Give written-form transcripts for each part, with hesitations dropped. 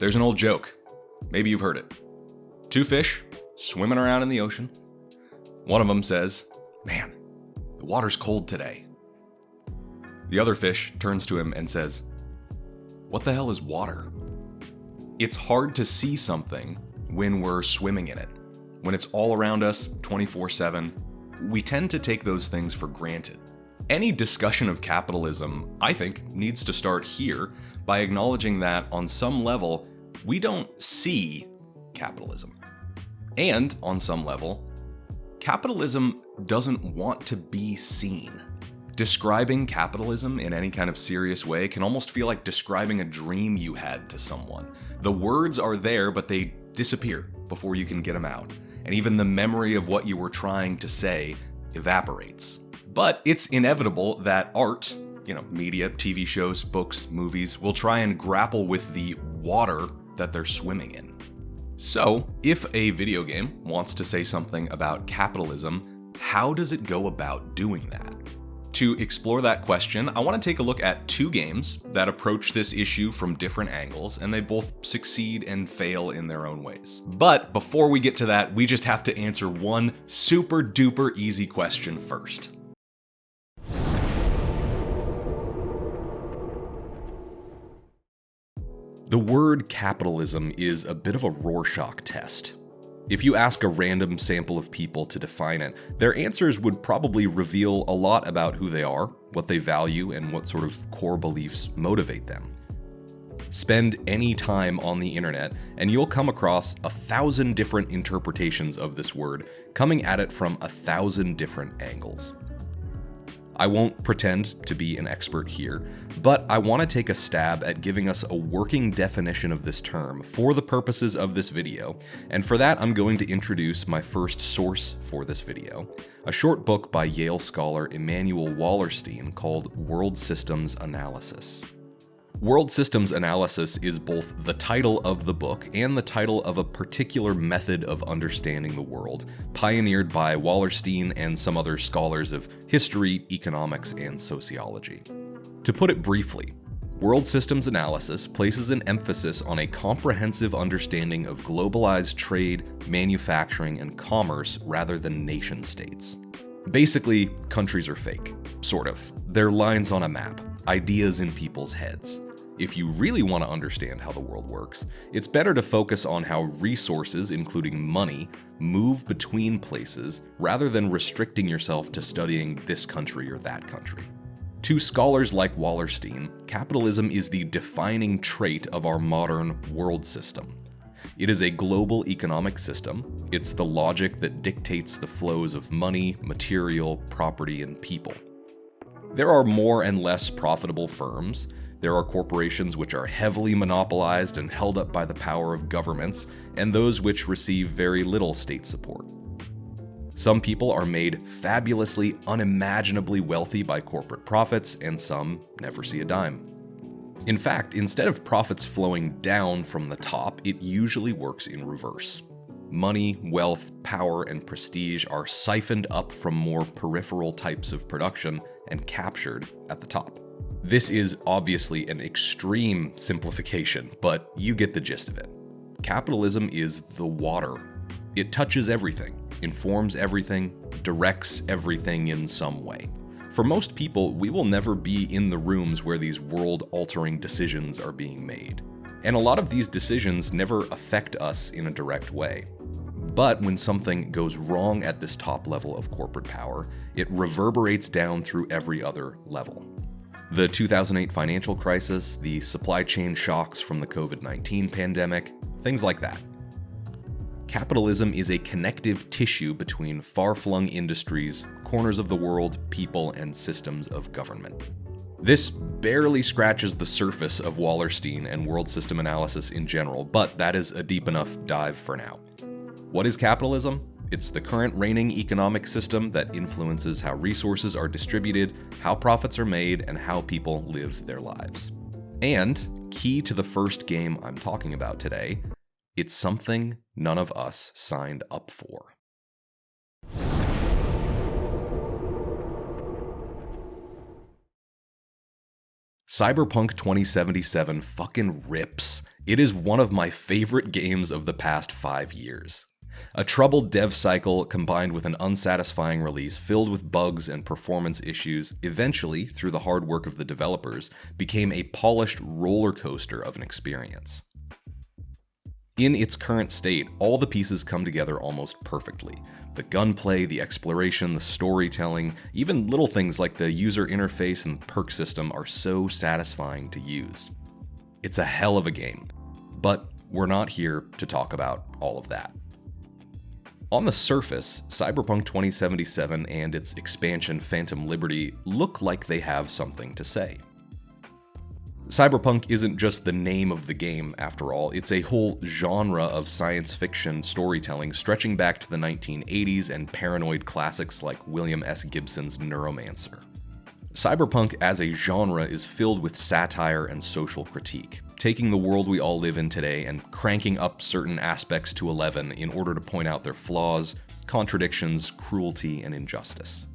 There's an old joke. Maybe you've heard it. Two fish swimming around in the ocean. One of them says, "Man, the water's cold today." The other fish turns to him and says, "What the hell is water?" It's hard to see something when we're swimming in it. When it's all around us 24/7, we tend to take those things for granted. Any discussion of capitalism, I think, needs to start here by acknowledging that on some level, we don't see capitalism. And on some level, capitalism doesn't want to be seen. Describing capitalism in any kind of serious way can almost feel like describing a dream you had to someone. The words are there, but they disappear before you can get them out. And even the memory of what you were trying to say evaporates. But it's inevitable that art, media, TV shows, books, movies, will try and grapple with the water that they're swimming in. So, if a video game wants to say something about capitalism, how does it go about doing that? To explore that question, I want to take a look at two games that approach this issue from different angles, and they both succeed and fail in their own ways. But before we get to that, we just have to answer one super duper easy question first. The word capitalism is a bit of a Rorschach test. If you ask a random sample of people to define it, their answers would probably reveal a lot about who they are, what they value, and what sort of core beliefs motivate them. Spend any time on the internet, and you'll come across 1,000 different interpretations of this word, coming at it from 1,000 different angles. I won't pretend to be an expert here, but I want to take a stab at giving us a working definition of this term for the purposes of this video, and for that I'm going to introduce my first source for this video, a short book by Yale scholar Emanuel Wallerstein called World Systems Analysis. World Systems Analysis is both the title of the book and the title of a particular method of understanding the world, pioneered by Wallerstein and some other scholars of history, economics, and sociology. To put it briefly, World Systems Analysis places an emphasis on a comprehensive understanding of globalized trade, manufacturing, and commerce rather than nation-states. Basically, countries are fake, sort of. They're lines on a map, ideas in people's heads. If you really want to understand how the world works, it's better to focus on how resources, including money, move between places rather than restricting yourself to studying this country or that country. To scholars like Wallerstein, capitalism is the defining trait of our modern world system. It is a global economic system. It's the logic that dictates the flows of money, material, property, and people. There are more and less profitable firms. There are corporations which are heavily monopolized and held up by the power of governments, and those which receive very little state support. Some people are made fabulously, unimaginably wealthy by corporate profits, and some never see a dime. In fact, instead of profits flowing down from the top, it usually works in reverse. Money, wealth, power, and prestige are siphoned up from more peripheral types of production and captured at the top. This is obviously an extreme simplification, but you get the gist of it. Capitalism is the water. It touches everything, informs everything, directs everything in some way. For most people, we will never be in the rooms where these world-altering decisions are being made. And a lot of these decisions never affect us in a direct way. But when something goes wrong at this top level of corporate power, it reverberates down through every other level. The 2008 financial crisis, the supply chain shocks from the COVID-19 pandemic, things like that. Capitalism is a connective tissue between far-flung industries, corners of the world, people, and systems of government. This barely scratches the surface of Wallerstein and world system analysis in general, but that is a deep enough dive for now. What is capitalism? It's the current reigning economic system that influences how resources are distributed, how profits are made, and how people live their lives. And, key to the first game I'm talking about today, it's something none of us signed up for. Cyberpunk 2077 fucking rips, It is one of my favorite games of the past 5 years. A troubled dev cycle combined with an unsatisfying release filled with bugs and performance issues eventually, through the hard work of the developers, became a polished roller coaster of an experience. In its current state, all the pieces come together almost perfectly. The gunplay, the exploration, the storytelling, even little things like the user interface and perk system are so satisfying to use. It's a hell of a game, but we're not here to talk about all of that. On the surface, Cyberpunk 2077 and its expansion Phantom Liberty look like they have something to say. Cyberpunk isn't just the name of the game, after all, it's a whole genre of science fiction storytelling stretching back to the 1980s and paranoid classics like William S. Gibson's Neuromancer. Cyberpunk as a genre is filled with satire and social critique, taking the world we all live in today and cranking up certain aspects to 11 in order to point out their flaws, contradictions, cruelty, and injustice.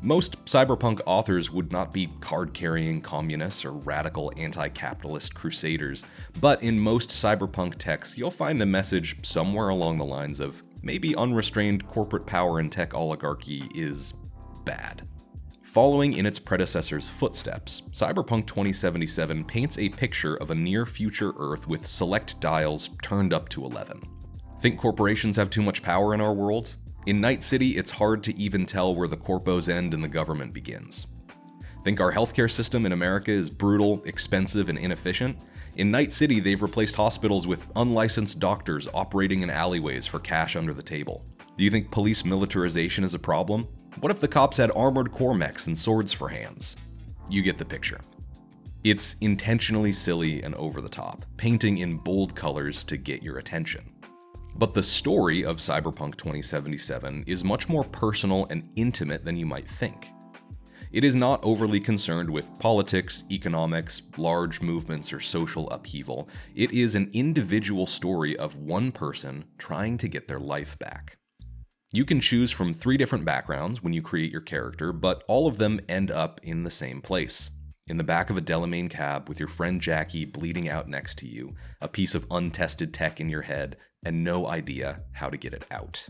Most cyberpunk authors would not be card-carrying communists or radical anti-capitalist crusaders, but in most cyberpunk texts you'll find a message somewhere along the lines of maybe unrestrained corporate power and tech oligarchy is bad. Following in its predecessor's footsteps, Cyberpunk 2077 paints a picture of a near-future Earth with select dials turned up to 11. Think corporations have too much power in our world? In Night City, it's hard to even tell where the corpos end and the government begins. Think our healthcare system in America is brutal, expensive, and inefficient? In Night City, they've replaced hospitals with unlicensed doctors operating in alleyways for cash under the table. Do you think police militarization is a problem? What if the cops had armored core mechs and swords for hands? You get the picture. It's intentionally silly and over the top, painting in bold colors to get your attention. But the story of Cyberpunk 2077 is much more personal and intimate than you might think. It is not overly concerned with politics, economics, large movements, or social upheaval. It is an individual story of one person trying to get their life back. You can choose from 3 different backgrounds when you create your character, but all of them end up in the same place. In the back of a Delamain cab with your friend Jackie bleeding out next to you, a piece of untested tech in your head, and no idea how to get it out.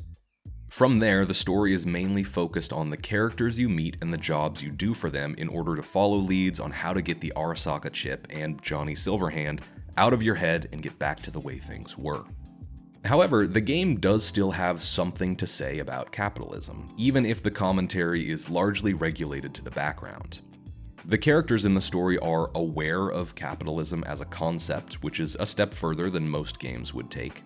From there, the story is mainly focused on the characters you meet and the jobs you do for them in order to follow leads on how to get the Arasaka chip and Johnny Silverhand out of your head and get back to the way things were. However, the game does still have something to say about capitalism, even if the commentary is largely regulated to the background. The characters in the story are aware of capitalism as a concept, which is a step further than most games would take.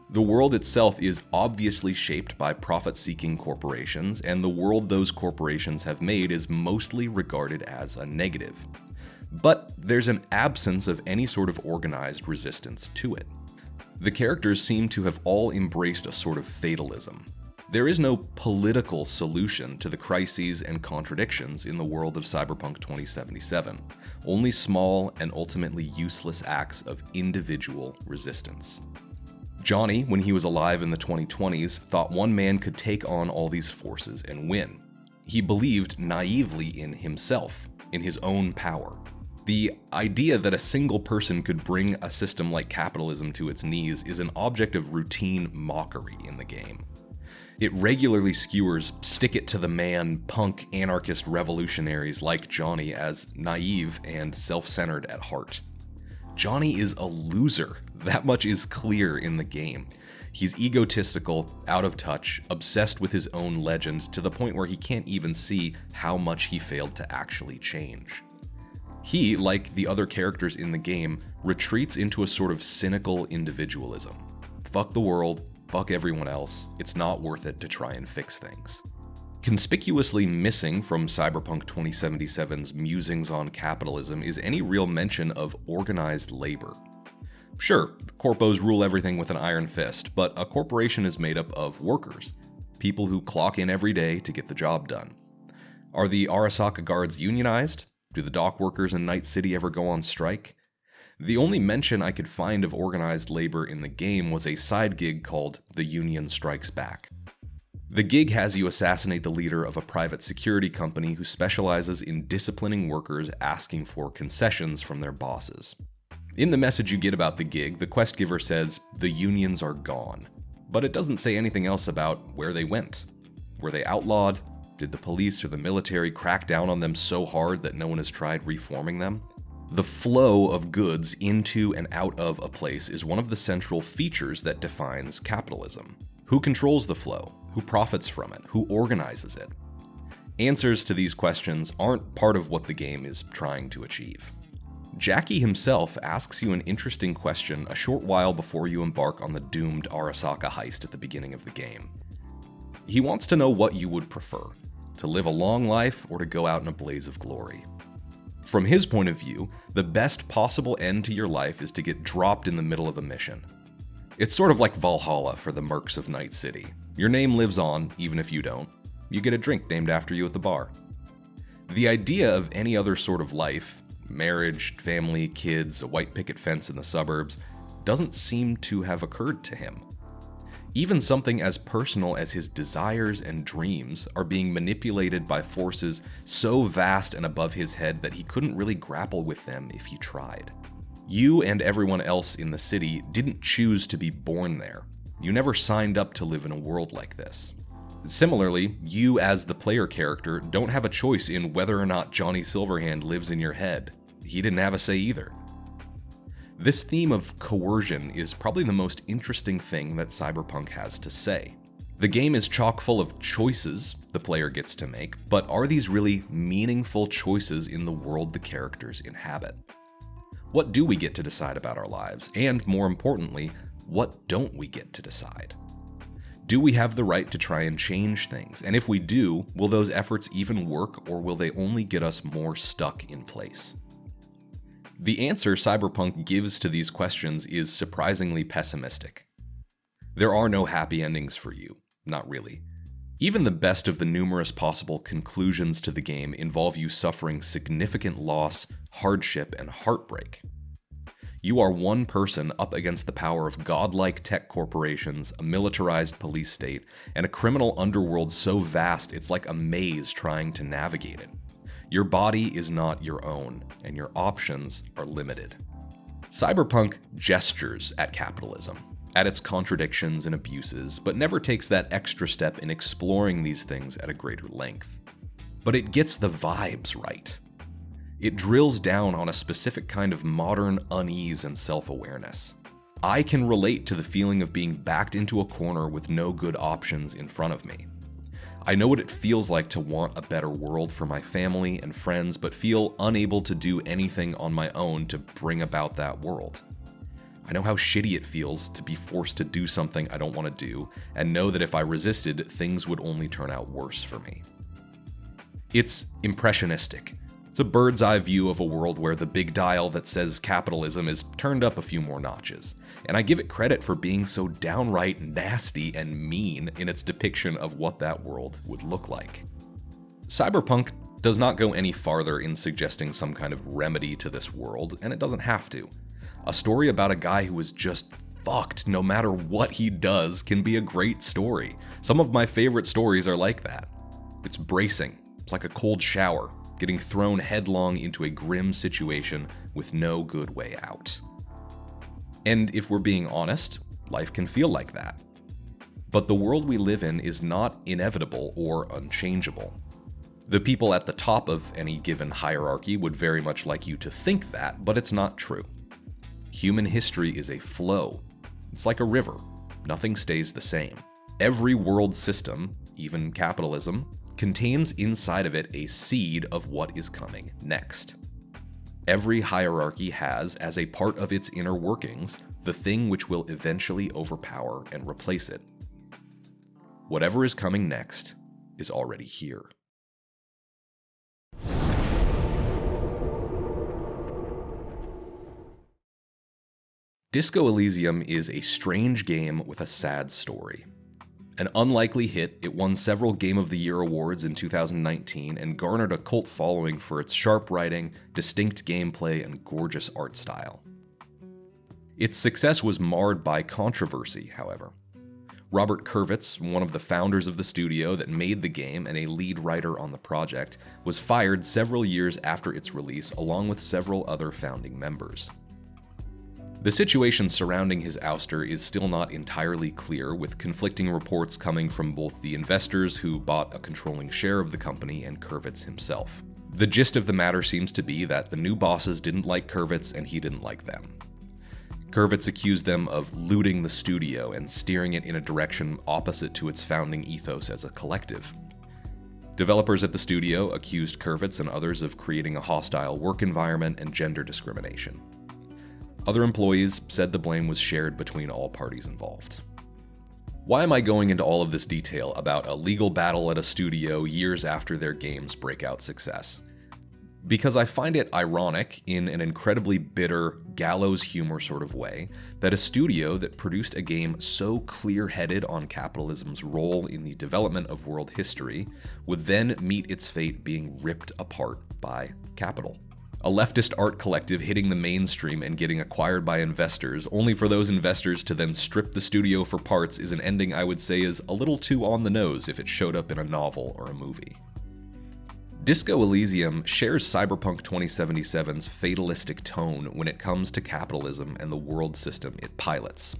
The world itself is obviously shaped by profit-seeking corporations, and the world those corporations have made is mostly regarded as a negative. But there's an absence of any sort of organized resistance to it. The characters seem to have all embraced a sort of fatalism. There is no political solution to the crises and contradictions in the world of Cyberpunk 2077, only small and ultimately useless acts of individual resistance. Johnny, when he was alive in the 2020s, thought one man could take on all these forces and win. He believed naively in himself, in his own power. The idea that a single person could bring a system like capitalism to its knees is an object of routine mockery in the game. It regularly skewers stick-it-to-the-man, punk, anarchist revolutionaries like Johnny as naive and self-centered at heart. Johnny is a loser. That much is clear in the game. He's egotistical, out of touch, obsessed with his own legend to the point where he can't even see how much he failed to actually change. He, like the other characters in the game, retreats into a sort of cynical individualism. Fuck the world, fuck everyone else, it's not worth it to try and fix things. Conspicuously missing from Cyberpunk 2077's musings on capitalism is any real mention of organized labor. Sure, corpos rule everything with an iron fist, but a corporation is made up of workers, people who clock in every day to get the job done. Are the Arasaka guards unionized? Do the dock workers in Night City ever go on strike? The only mention I could find of organized labor in the game was a side gig called The Union Strikes Back. The gig has you assassinate the leader of a private security company who specializes in disciplining workers asking for concessions from their bosses. In the message you get about the gig, the quest giver says, "The unions are gone." But it doesn't say anything else about where they went. Were they outlawed? Did the police or the military crack down on them so hard that no one has tried reforming them? The flow of goods into and out of a place is one of the central features that defines capitalism. Who controls the flow? Who profits from it? Who organizes it? Answers to these questions aren't part of what the game is trying to achieve. Jackie himself asks you an interesting question a short while before you embark on the doomed Arasaka heist at the beginning of the game. He wants to know what you would prefer, to live a long life or to go out in a blaze of glory. From his point of view, the best possible end to your life is to get dropped in the middle of a mission. It's sort of like Valhalla for the mercs of Night City. Your name lives on, even if you don't. You get a drink named after you at the bar. The idea of any other sort of life, marriage, family, kids, a white picket fence in the suburbs, doesn't seem to have occurred to him. Even something as personal as his desires and dreams are being manipulated by forces so vast and above his head that he couldn't really grapple with them if he tried. You and everyone else in the city didn't choose to be born there. You never signed up to live in a world like this. Similarly, you as the player character don't have a choice in whether or not Johnny Silverhand lives in your head. He didn't have a say either. This theme of coercion is probably the most interesting thing that Cyberpunk has to say. The game is chock full of choices the player gets to make, but are these really meaningful choices in the world the characters inhabit? What do we get to decide about our lives? And more importantly, what don't we get to decide? Do we have the right to try and change things? And if we do, will those efforts even work, or will they only get us more stuck in place? The answer Cyberpunk gives to these questions is surprisingly pessimistic. There are no happy endings for you, not really. Even the best of the numerous possible conclusions to the game involve you suffering significant loss, hardship, and heartbreak. You are one person up against the power of godlike tech corporations, a militarized police state, and a criminal underworld so vast it's like a maze trying to navigate it. Your body is not your own, and your options are limited. Cyberpunk gestures at capitalism, at its contradictions and abuses, but never takes that extra step in exploring these things at a greater length. But it gets the vibes right. It drills down on a specific kind of modern unease and self-awareness. I can relate to the feeling of being backed into a corner with no good options in front of me. I know what it feels like to want a better world for my family and friends, but feel unable to do anything on my own to bring about that world. I know how shitty it feels to be forced to do something I don't want to do, and know that if I resisted, things would only turn out worse for me. It's impressionistic. It's a bird's eye view of a world where the big dial that says capitalism is turned up a few more notches, and I give it credit for being so downright nasty and mean in its depiction of what that world would look like. Cyberpunk does not go any farther in suggesting some kind of remedy to this world, and it doesn't have to. A story about a guy who is just fucked no matter what he does can be a great story. Some of my favorite stories are like that. It's bracing. It's like a cold shower, getting thrown headlong into a grim situation with no good way out. And if we're being honest, life can feel like that. But the world we live in is not inevitable or unchangeable. The people at the top of any given hierarchy would very much like you to think that, but it's not true. Human history is a flow. It's like a river. Nothing stays the same. Every world system, even capitalism, contains inside of it a seed of what is coming next. Every hierarchy has, as a part of its inner workings, the thing which will eventually overpower and replace it. Whatever is coming next is already here. Disco Elysium is a strange game with a sad story. An unlikely hit, it won several Game of the Year awards in 2019 and garnered a cult following for its sharp writing, distinct gameplay, and gorgeous art style. Its success was marred by controversy, however. Robert Kurvitz, one of the founders of the studio that made the game and a lead writer on the project, was fired several years after its release along with several other founding members. The situation surrounding his ouster is still not entirely clear, with conflicting reports coming from both the investors who bought a controlling share of the company and Kurvitz himself. The gist of the matter seems to be that the new bosses didn't like Kurvitz and he didn't like them. Kurvitz accused them of looting the studio and steering it in a direction opposite to its founding ethos as a collective. Developers at the studio accused Kurvitz and others of creating a hostile work environment and gender discrimination. Other employees said the blame was shared between all parties involved. Why am I going into all of this detail about a legal battle at a studio years after their game's breakout success? Because I find it ironic, in an incredibly bitter, gallows humor sort of way, that a studio that produced a game so clear-headed on capitalism's role in the development of world history would then meet its fate being ripped apart by capital. A leftist art collective hitting the mainstream and getting acquired by investors, only for those investors to then strip the studio for parts, is an ending I would say is a little too on the nose if it showed up in a novel or a movie. Disco Elysium shares Cyberpunk 2077's fatalistic tone when it comes to capitalism and the world system it pilots.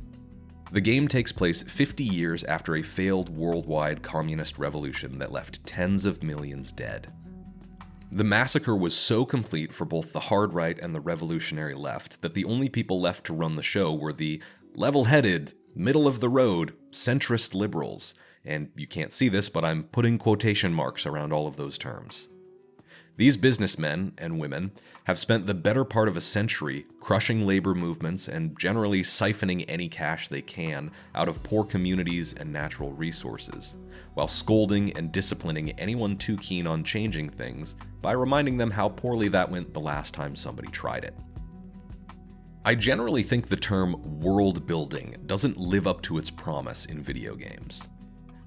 The game takes place 50 years after a failed worldwide communist revolution that left tens of millions dead. The massacre was so complete for both the hard right and the revolutionary left that the only people left to run the show were the level-headed, middle-of-the-road, centrist liberals, and you can't see this, but I'm putting quotation marks around all of those terms. These businessmen and women have spent the better part of a century crushing labor movements and generally siphoning any cash they can out of poor communities and natural resources, while scolding and disciplining anyone too keen on changing things by reminding them how poorly that went the last time somebody tried it. I generally think the term world building doesn't live up to its promise in video games.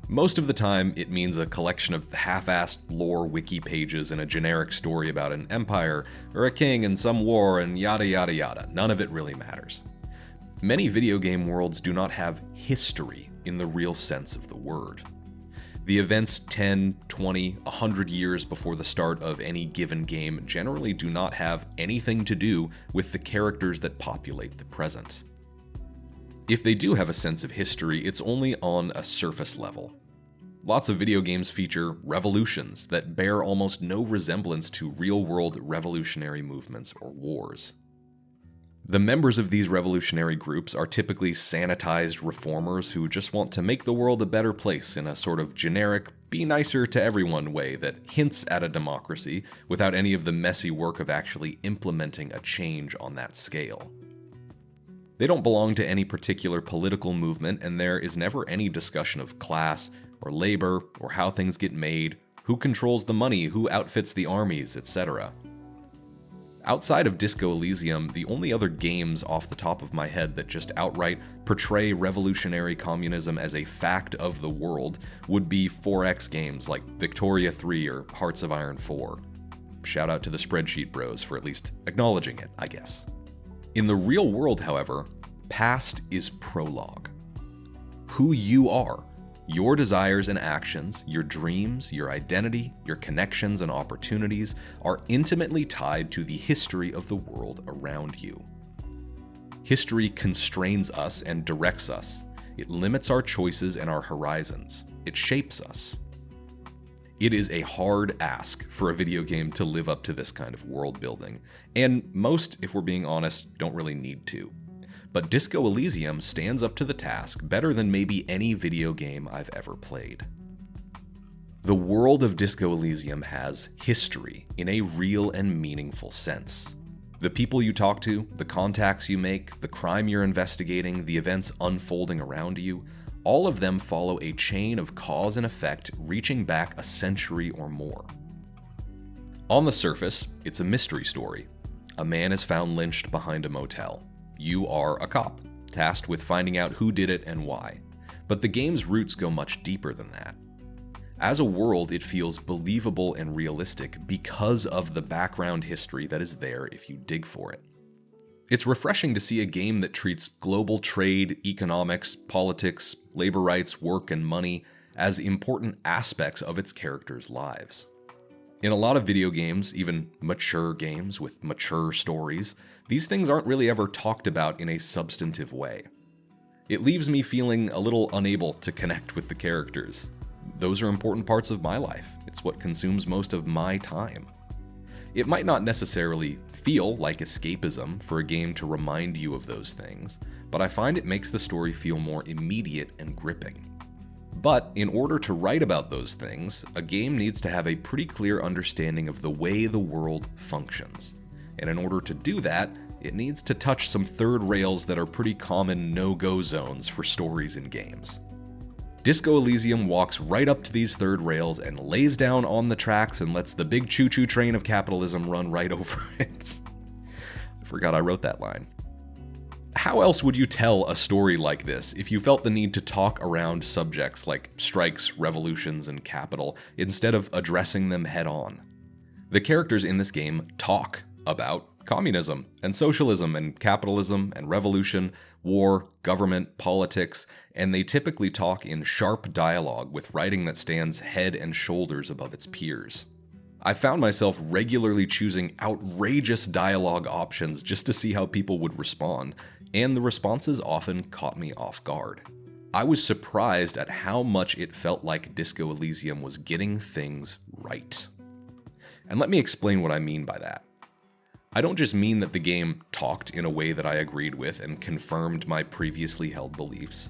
Most of the time, it means a collection of half-assed lore wiki pages and a generic story about an empire, or a king and some war and yada yada yada. None of it really matters. Many video game worlds do not have history in the real sense of the word. The events 10, 20, 100 years before the start of any given game generally do not have anything to do with the characters that populate the present. If they do have a sense of history, it's only on a surface level. Lots of video games feature revolutions that bear almost no resemblance to real-world revolutionary movements or wars. The members of these revolutionary groups are typically sanitized reformers who just want to make the world a better place in a sort of generic, be nicer to everyone way that hints at a democracy without any of the messy work of actually implementing a change on that scale. They don't belong to any particular political movement, and there is never any discussion of class, or labor, or how things get made, who controls the money, who outfits the armies, etc. Outside of Disco Elysium, the only other games off the top of my head that just outright portray revolutionary communism as a fact of the world would be 4X games like Victoria 3 or Hearts of Iron 4. Shout out to the spreadsheet bros for at least acknowledging it, I guess. In the real world, however, past is prologue. Who you are, your desires and actions, your dreams, your identity, your connections and opportunities are intimately tied to the history of the world around you. History constrains us and directs us. It limits our choices and our horizons. It shapes us. It is a hard ask for a video game to live up to this kind of world building, and most, if we're being honest, don't really need to. But Disco Elysium stands up to the task better than maybe any video game I've ever played. The world of Disco Elysium has history in a real and meaningful sense. The people you talk to, the contacts you make, the crime you're investigating, the events unfolding around you, all of them follow a chain of cause and effect reaching back a century or more. On the surface, it's a mystery story. A man is found lynched behind a motel. You are a cop, tasked with finding out who did it and why. But the game's roots go much deeper than that. As a world, it feels believable and realistic because of the background history that is there if you dig for it. It's refreshing to see a game that treats global trade, economics, politics, labor rights, work, and money as important aspects of its characters' lives. In a lot of video games, even mature games with mature stories, these things aren't really ever talked about in a substantive way. It leaves me feeling a little unable to connect with the characters. Those are important parts of my life. It's what consumes most of my time. It might not necessarily feel like escapism for a game to remind you of those things, but I find it makes the story feel more immediate and gripping. But in order to write about those things, a game needs to have a pretty clear understanding of the way the world functions. And in order to do that, it needs to touch some third rails that are pretty common no-go zones for stories in games. Disco Elysium walks right up to these third rails and lays down on the tracks and lets the big choo-choo train of capitalism run right over it. I forgot I wrote that line. How else would you tell a story like this if you felt the need to talk around subjects like strikes, revolutions, and capital instead of addressing them head on? The characters in this game talk about communism and socialism and capitalism and revolution, war, government, politics, and they typically talk in sharp dialogue with writing that stands head and shoulders above its peers. I found myself regularly choosing outrageous dialogue options just to see how people would respond, and the responses often caught me off guard. I was surprised at how much it felt like Disco Elysium was getting things right. And let me explain what I mean by that. I don't just mean that the game talked in a way that I agreed with and confirmed my previously held beliefs.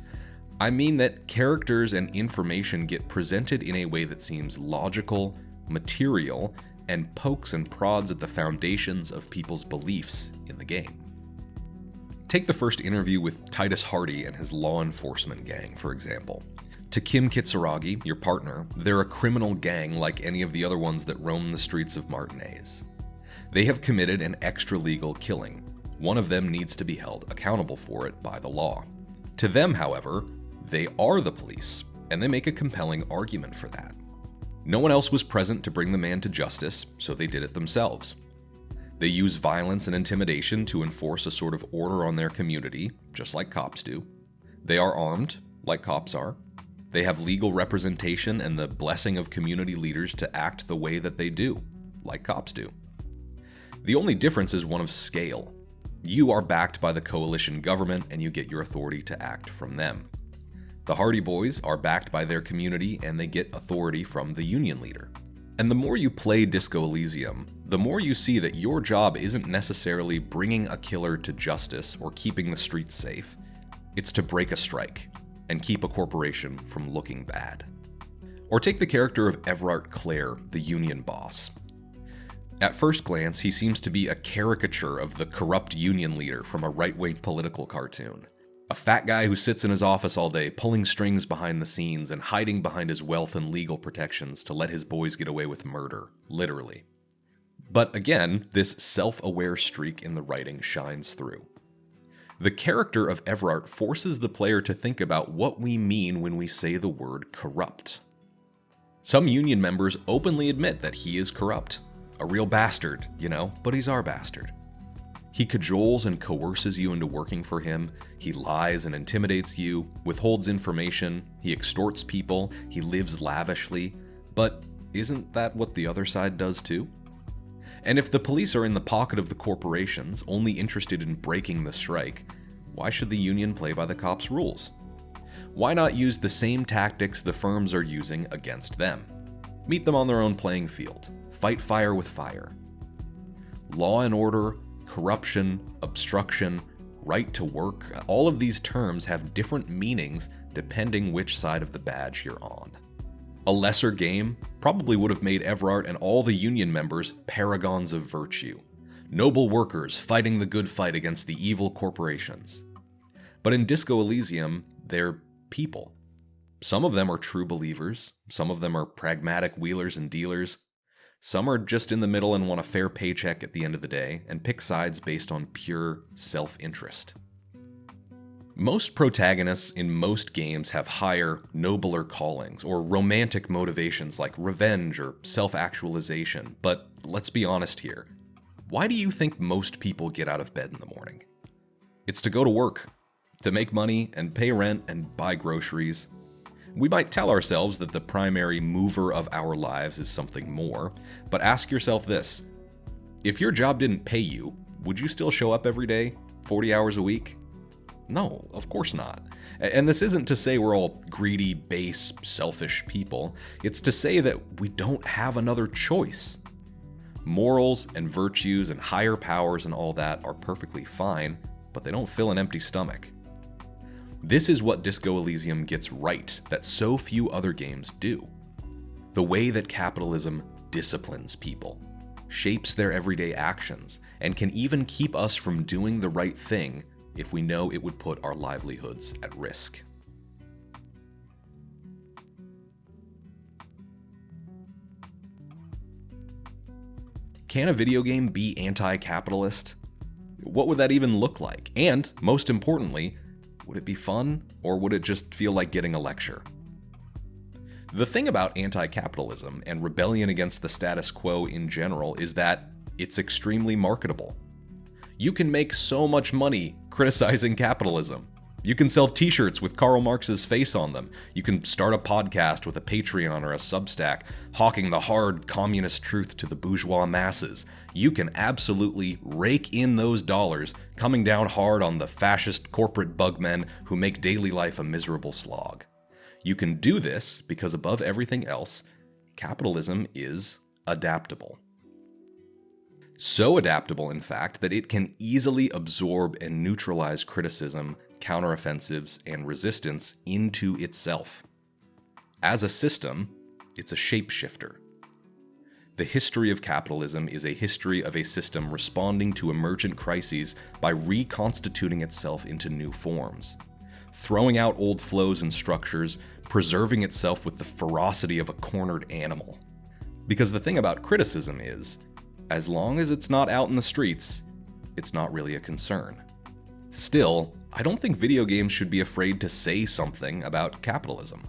I mean that characters and information get presented in a way that seems logical, material, and pokes and prods at the foundations of people's beliefs in the game. Take the first interview with Titus Hardy and his law enforcement gang, for example. To Kim Kitsuragi, your partner, they're a criminal gang like any of the other ones that roam the streets of Martinez. They have committed an extra-legal killing. One of them needs to be held accountable for it by the law. To them, however, they are the police, and they make a compelling argument for that. No one else was present to bring the man to justice, so they did it themselves. They use violence and intimidation to enforce a sort of order on their community, just like cops do. They are armed, like cops are. They have legal representation and the blessing of community leaders to act the way that they do, like cops do. The only difference is one of scale. You are backed by the coalition government and you get your authority to act from them. The Hardy Boys are backed by their community and they get authority from the union leader. And the more you play Disco Elysium, the more you see that your job isn't necessarily bringing a killer to justice or keeping the streets safe. It's to break a strike and keep a corporation from looking bad. Or take the character of Everard Clare, the union boss. At first glance, he seems to be a caricature of the corrupt union leader from a right-wing political cartoon. A fat guy who sits in his office all day, pulling strings behind the scenes and hiding behind his wealth and legal protections to let his boys get away with murder, literally. But again, this self-aware streak in the writing shines through. The character of Everard forces the player to think about what we mean when we say the word corrupt. Some union members openly admit that he is corrupt. A real bastard, but he's our bastard. He cajoles and coerces you into working for him, he lies and intimidates you, withholds information, he extorts people, he lives lavishly, but isn't that what the other side does too? And if the police are in the pocket of the corporations, only interested in breaking the strike, why should the union play by the cops' rules? Why not use the same tactics the firms are using against them? Meet them on their own playing field. Fight fire with fire. Law and order, corruption, obstruction, right to work, all of these terms have different meanings depending which side of the badge you're on. A lesser game probably would have made Everard and all the union members paragons of virtue, noble workers fighting the good fight against the evil corporations. But in Disco Elysium, they're people. Some of them are true believers, some of them are pragmatic wheelers and dealers, some are just in the middle and want a fair paycheck at the end of the day and pick sides based on pure self-interest. Most protagonists in most games have higher, nobler callings or romantic motivations like revenge or self-actualization, but let's be honest here. Why do you think most people get out of bed in the morning? It's to go to work, to make money and pay rent and buy groceries. We might tell ourselves that the primary mover of our lives is something more, but ask yourself this. If your job didn't pay you, would you still show up every day, 40 hours a week? No, of course not. And this isn't to say we're all greedy, base, selfish people. It's to say that we don't have another choice. Morals and virtues and higher powers and all that are perfectly fine, but they don't fill an empty stomach. This is what Disco Elysium gets right that so few other games do. The way that capitalism disciplines people, shapes their everyday actions, and can even keep us from doing the right thing if we know it would put our livelihoods at risk. Can a video game be anti-capitalist? What would that even look like? And, most importantly, would it be fun, or would it just feel like getting a lecture? The thing about anti-capitalism and rebellion against the status quo in general is that it's extremely marketable. You can make so much money criticizing capitalism. You can sell t-shirts with Karl Marx's face on them. You can start a podcast with a Patreon or a Substack, hawking the hard communist truth to the bourgeois masses. You can absolutely rake in those dollars, coming down hard on the fascist corporate bugmen who make daily life a miserable slog. You can do this because above everything else, capitalism is adaptable. So adaptable, in fact, that it can easily absorb and neutralize criticism, counteroffensives, and resistance into itself. As a system, it's a shapeshifter. The history of capitalism is a history of a system responding to emergent crises by reconstituting itself into new forms, throwing out old flows and structures, preserving itself with the ferocity of a cornered animal. Because the thing about criticism is, as long as it's not out in the streets, it's not really a concern. Still, I don't think video games should be afraid to say something about capitalism.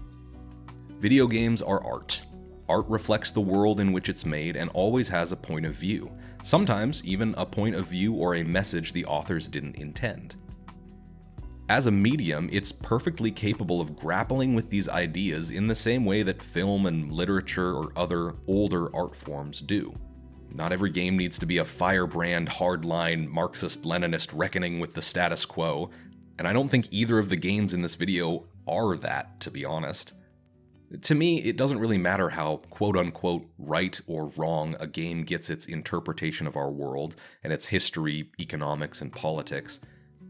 Video games are art. Art reflects the world in which it's made and always has a point of view, sometimes even a point of view or a message the authors didn't intend. As a medium, it's perfectly capable of grappling with these ideas in the same way that film and literature or other older art forms do. Not every game needs to be a firebrand, hardline, Marxist-Leninist reckoning with the status quo, and I don't think either of the games in this video are that, to be honest. To me, it doesn't really matter how quote-unquote right or wrong a game gets its interpretation of our world and its history, economics, and politics,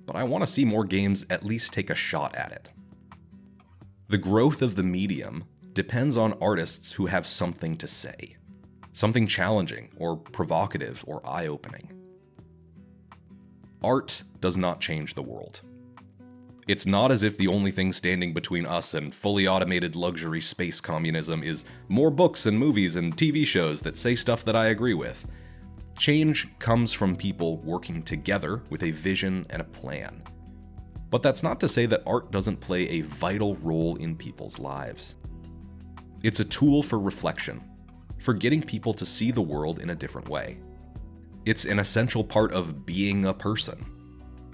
but I want to see more games at least take a shot at it. The growth of the medium depends on artists who have something to say. Something challenging, or provocative, or eye-opening. Art does not change the world. It's not as if the only thing standing between us and fully automated luxury space communism is more books and movies and TV shows that say stuff that I agree with. Change comes from people working together with a vision and a plan. But that's not to say that art doesn't play a vital role in people's lives. It's a tool for reflection, for getting people to see the world in a different way. It's an essential part of being a person.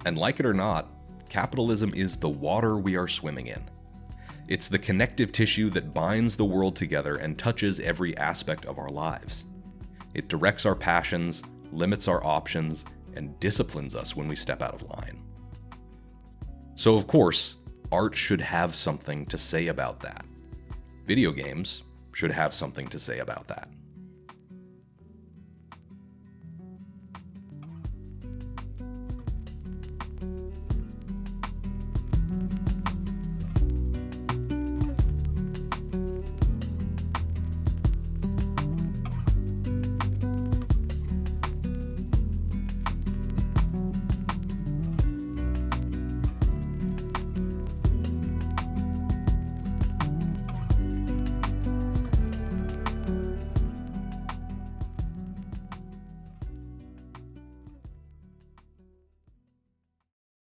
And like it or not, capitalism is the water we are swimming in. It's the connective tissue that binds the world together and touches every aspect of our lives. It directs our passions, limits our options, and disciplines us when we step out of line. So of course, art should have something to say about that. Video games should have something to say about that.